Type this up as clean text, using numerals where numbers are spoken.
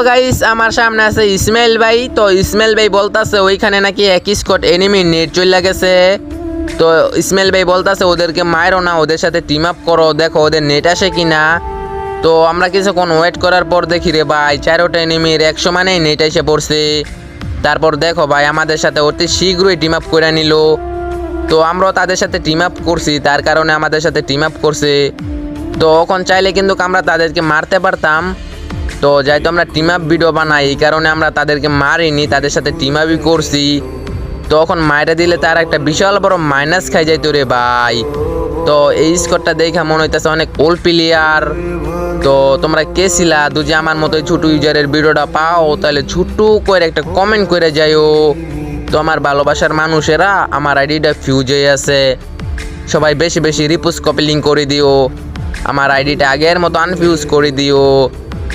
Guys আমার সামনে আছে ইসমাইল ভাই। তো ইসমাইল ভাই বলতাছে ওইখানে নাকি এক স্কোয়াড এনিমি নেট চলে গেছে। তো ইসমাইল ভাই বলতাছে ওদেরকে মারো না, ওদের সাথে টিম আপ করো, দেখো ওদের নেট আসে কিনা। তো আমরা কিছুক্ষণ ওয়েট করার পর দেখি রে ভাই 4টা এনিমির 100 মানেই নেট এসে পড়ছে। তারপর দেখো ভাই আমাদের সাথে অতি শীঘ্রই টিম আপ করে নিল। তো আমরাও তাদের সাথে টিম আপ করছি, তার কারণে আমাদের সাথে টিম আপ করছে। তো এখন চাইলে কিন্তু আমরা তাদেরকে মারতে পারতাম। তো যেহেতু আমরা টিম আপ ভিডিও বানাই এই কারণে আমরা তাদেরকে মারিনি, তাদের সাথে টিম আপই করছি। তো এখন মাইরে দিলে তার একটা বিশাল বড় মাইনাস খাই যাইতো রে ভাই। তো এই স্কোরটা দেখে মনে হইতেছে অনেক ওল্ড প্লেয়ার। তো তোমরা কে ছিলা যদি আমার মতো ছোট ইউজারের ভিডিওটা পাও তাহলে ছোট্ট করে একটা কমেন্ট করে যাইও। তো আমার ভালোবাসার মানুষেরা আমার আইডিটা ফিউজ হয়ে আছে, সবাই বেশি বেশি রিপোস্ট কপি লিঙ্ক করে দিও, আমার আইডিটা আগের মতো আনফিউজ করে দিও।